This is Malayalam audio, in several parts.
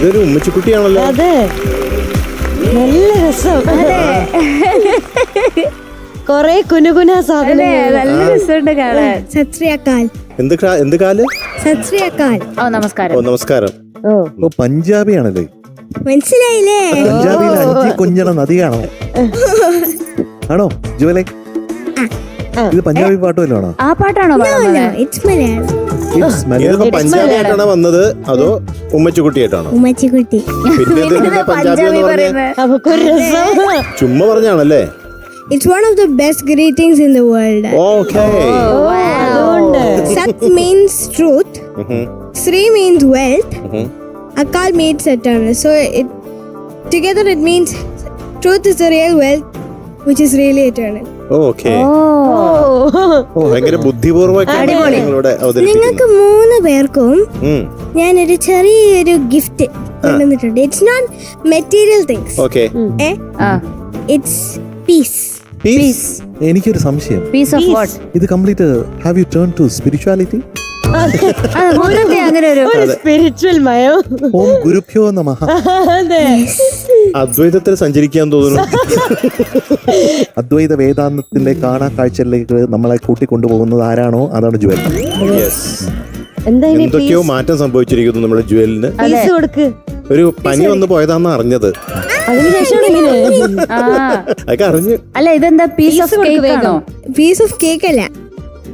ഇതൊരു ഉമ്മച്ചിക്കുട്ടിയാണല്ലോ. അതെ, നല്ല രസം. കൊറേ കുനുകുന സാധനങ്ങൾ, നല്ല രസമുണ്ട് കാണാൻ. സത് ശ്രീ അകാൽ. എന്ത് കാല്? സത് ശ്രീ അകാൽ. ഓ നമസ്കാരം. ഓ നമസ്കാരം. ഓ പഞ്ചാബിയാണല്ലേ? മനസ്സിലായില്ലേ? പഞ്ചാബിയിൽ 5 കൊഞ്ചണ നദിയാണോ? ആണോ ജുവലെ? ഇത് പഞ്ചാബി പാട്ട് വല്ലതാണോ? ആ പാട്ടാണോ പാടുന്നത്? ഇറ്റ്സ് മലയാളം. ഇതിപ്പോ പഞ്ചാബിയായിട്ടാണോ വന്നത് അതോ ഉമ്മച്ചിക്കുട്ടിയായിട്ടാണോ? ഉമ്മച്ചിക്കുട്ടി. പിന്നെ ഇത് പഞ്ചാബി എന്ന് പറഞ്ഞ അവക്കൊരു രസം. ചുമ്മാ പറഞ്ഞാണല്ലേ? It's one of the best greetings in the world. Okay. Sat means truth. Sri means wealth. Akal means eternal. So together it means truth is the real wealth, which is really eternal. Okay. ഭയങ്കര ബുദ്ധിപൂർവ്വം നിങ്ങളോട് നിങ്ങൾക്ക് 3 പേർക്കും ഞാനൊരു ചെറിയൊരു ഗിഫ്റ്റ് കൊണ്ടുവന്നിട്ടുണ്ട്. It's not material things. Okay. It's peace. Peace. എനിക്കൊരു സംശയം. Peace of what? ഇത് complete have you turn to spirituality? അങ്ങനെ ഒരു സ്പിരിച്വൽ മയോ. ഓം ഗുരുഭ്യോ നമഃ. അതെ, അദ്വൈതത്തിൽ സഞ്ചരിക്കാൻ തോന്നുന്നു. അദ്വൈത വേദാന്തത്തിന്റെ കാണാ കാഴ്ചയിലേക്ക് നമ്മളെ കൂട്ടിക്കൊണ്ടുപോകുന്നത് ആരാണോ അതാണ് ജുവൽ. എന്തൊക്കെയോ മാറ്റം സംഭവിച്ചിരിക്കുന്നു നമ്മുടെ ജുവലിന്. പൈസ കൊടുക്ക്. ഒരു പനി വന്ന് പോയതാന്ന് അറിഞ്ഞത്. അതൊക്കെ അറിഞ്ഞു. അല്ല ഇതെന്താ പീസ് ഓഫ് കേക്ക് ആണോ? പീസ് ഓഫ് കേക്ക് അല്ല,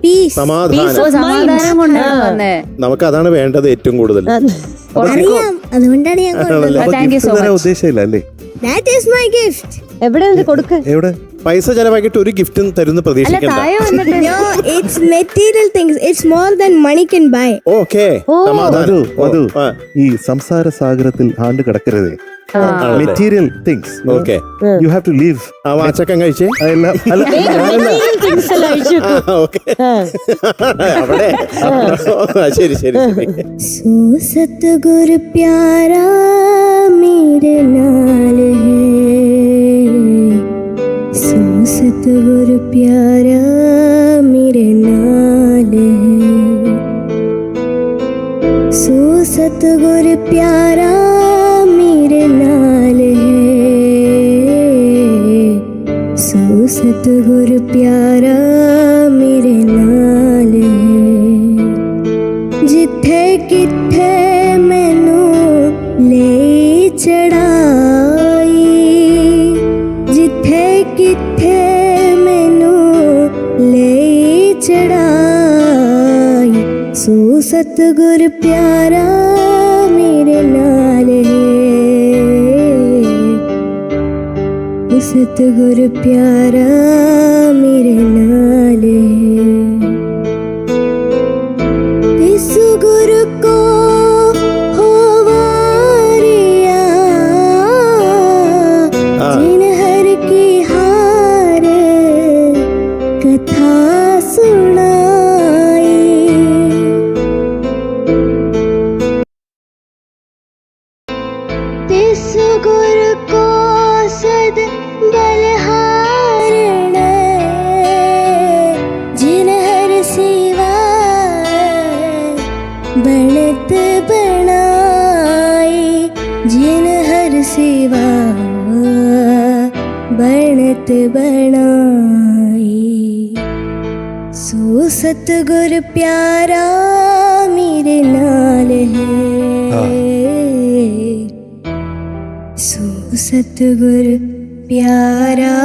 പീസ്. സമാധാനം കൊണ്ടാണ് വന്നേ. നമുക്ക് അതാണ് വേണ്ടത് ഏറ്റവും കൂടുതൽ. അറിയാം, അതുകൊണ്ടാണ് ഞാൻ താങ്ക് യു സോ മച്ച്. ഉദ്ദേശമില്ല അല്ലേ? That is my gift. എവിടെ കൊടുക്ക്? എവിടെ? പൈസ ചെലവാക്കിയിട്ട് ഒരു ഗിഫ്റ്റും തരുന്ന പ്രതീക്ഷിക്കണ്ട. No, it's material things. It's more than money can buy. Okay. സമാധാനം. മധു, ഈ സംസാര സാഗരത്തിൽ ആണ്ട് കിടക്കരുതേ. Material things. Okay. You have to leave. ആ വാച്ചക്കം കഴിച്ചേ. ഓക്കേ. അവിടെ ശരി ശരി ശരി. सो सतगुरु प्यारा मेरे नाल है. सो सतगुरु प्यारा मेरे नाल है. सो सतगुरु प्यारा मेरे नाल है. सो सतगुरु प्यारा मेरे नाल है. जिथे किथे मैनू ले चढ़ाई. जिथे किथे मैनू ले चढ़ाई. सो सतगुर प्यारा मेरे नाल है. सतगुर प्यारा मेरे नाल है. इस गुरु को हो वारिया जिन हर की हार कथा सुनाई. तिस गुरु को सद बलहारण जिन हर सेवा बनत बनाई. जिन हर सेवा बनत बनाई. सो सतगुर प्यारा मेरे नाल है. सो सतगुर प्यारा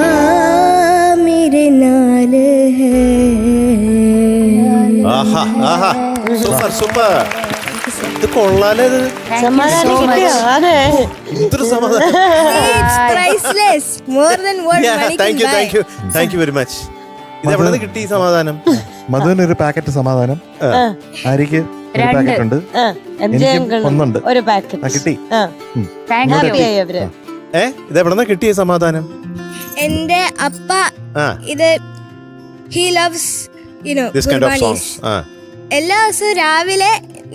मेरे नाल है. ആഹാ ആഹാ സൂപ്പർ സൂപ്പർ. ഇത് കൊള്ളാലേ. ഇത് സമാധാനം കിട്ടിയോ? അതെ, ഇതൊരു സമാധാനം. It's priceless. More than what money can buy. Thank you very much. ഇത് എവിടെ നിന്ന് കിട്ടി ഈ സമാധാനം? മധുവിന് ഒരു പാക്കറ്റ് സമാധാനം, ആര്യക്ക് ഒരു പാക്കറ്റ് ഉണ്ട്, എനിക്കും ഒന്നുണ്ട്. ഒരു പാക്കറ്റ് കിട്ടി. ഹാപ്പിയായി അവര്. ഇത് എവിടെ നിന്നാ കിട്ടിയ സമാധാനം? എന്റെ അപ്പ ഇത് he loves this kind of songs. എല്ലാ ദിവസവും രാവിലെ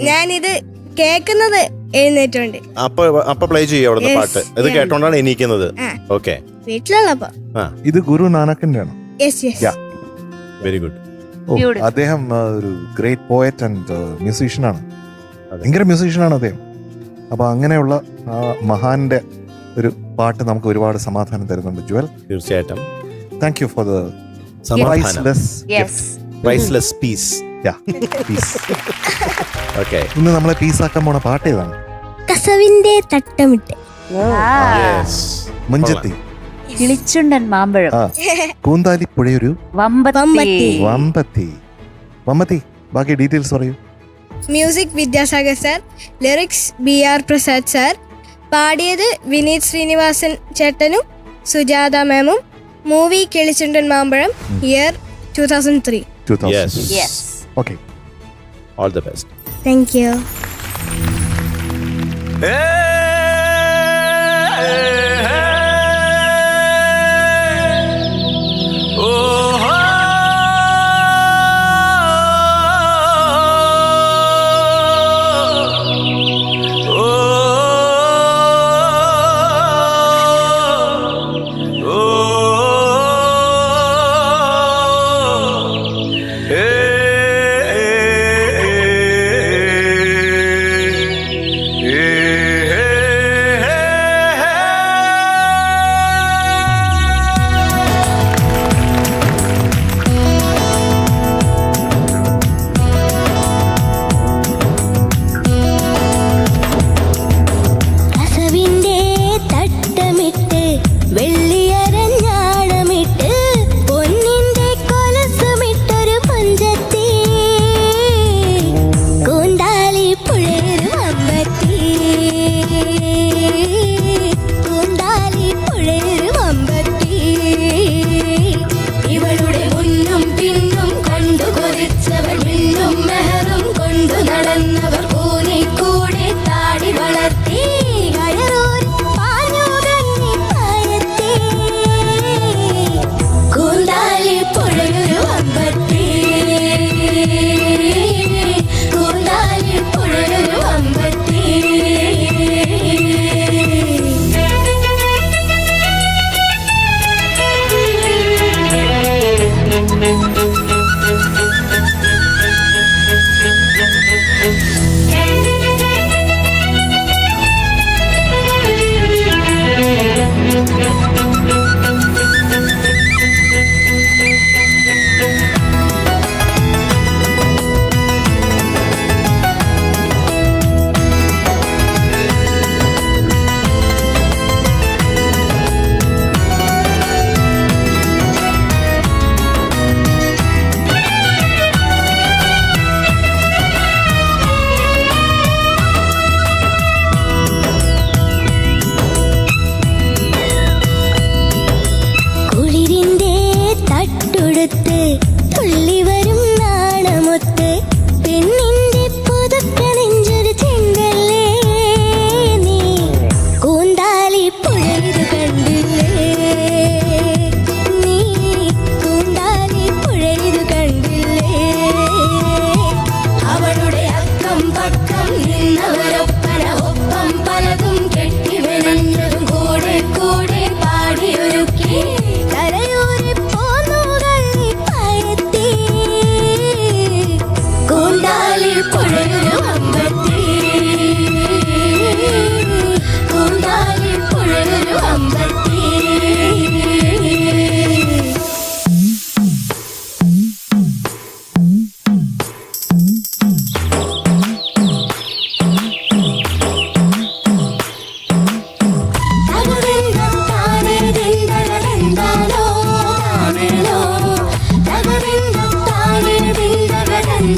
ഞാനിത് കേൾക്കുന്നത് എഴുന്നേറ്റുണ്ട്. അപ്പൊ പ്ലേ ചെയ്യും അവിടുന്ന് പാട്ട്. ഇത് കേട്ടോണ്ടാണ് എണീക്കുന്നത്. ഓക്കെ. വീട്ടിലുള്ളപ്പോ ഇത് ഗുരു നാനക്കിന്റെ ആണ്. Very good. അദ്ദേഹം ഒരു ഗ്രേറ്റ് പോയറ്റ് ആൻഡ് മ്യൂസീഷ്യൻ ആണ്. ഭയങ്കര മ്യൂസീഷ്യൻ ആണ് അദ്ദേഹം. അപ്പൊ അങ്ങനെയുള്ള ആ മഹാന്റെ ഒരു പാട്ട് നമുക്ക് ഒരുപാട് സമാധാനം തരുന്നുണ്ട് ജുവൽ. തീർച്ചയായിട്ടും. താങ്ക് യു ഫോർ ദ സമാധാനം. Yes priceless peace. Peace. Okay. ഇന്ന് നമ്മളെ പീസാക്കാൻ പോണ പാട്ട് ഏതാണ്? കസവിന്റെ തട്ടമിട്ട്. മഞ്ചത്തി. കിളിച്ചുണ്ടൻ മാമ്പഴം. ആ കൂന്താലി പുഴയൊരു വമ്പത്തി. വമ്പത്തി. ബാക്കി ഡീറ്റെയിൽസ് പറയൂ. Music Vidyasagar sir, lyrics BR Prasad sir, പാടിയത് വിനീത് ശ്രീനിവാസൻ ചേട്ടനും സുജാത മാമും. മൂവി കിളിച്ചുണ്ടൻ മാമ്പഴം, year 2003. 2000. Yes. Okay. All the best. Thank you.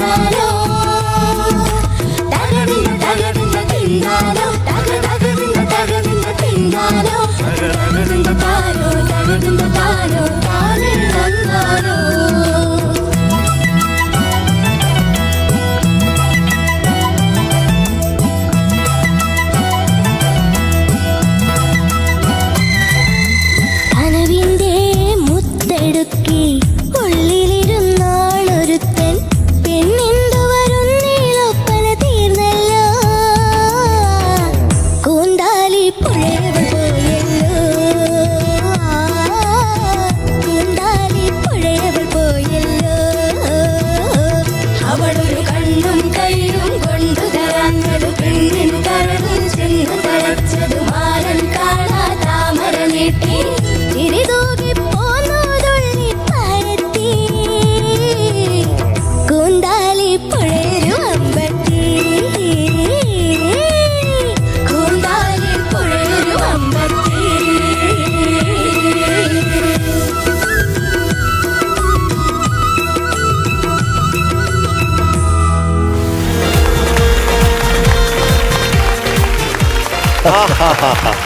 Hello.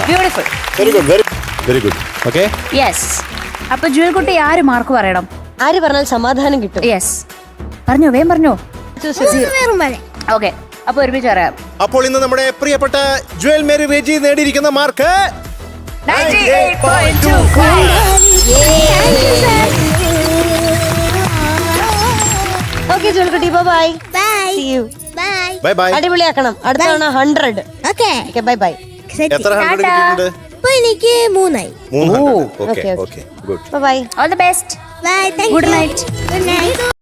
Beautiful. Very good, very good. Okay, yes. അപ്പൊ ജുവൽ കുട്ടി ആര് മാർക്ക് പറയണം? ആര് പറഞ്ഞാൽ സമാധാനം കിട്ടും? യെസ്, പറഞ്ഞോ, വേഗം പറഞ്ഞോ. വേറെ ഓക്കെ, അപ്പൊ ഒരുമിച്ച് പറയാം. അപ്പോൾ ഇന്ന് നമ്മുടെ പ്രിയപ്പെട്ട ജുവൽ മേരി റെജി നേടിയിരിക്കുന്ന മാർക്ക് 98.25. ഓക്കെ ജോൽക്കുട്ടി, bye bye see you. Bye bye bye. അടിപൊളിയാക്കണം. അടുത്ത തവണ 100. Okay okay, bye bye. എത്ര 100 കിട്ടിയിട്ടുണ്ട്? ഇപ്പൊ എനിക്ക് 3 300. ഓ, okay okay, okay, good. Bye. All the best. Bye. Good night. Good night.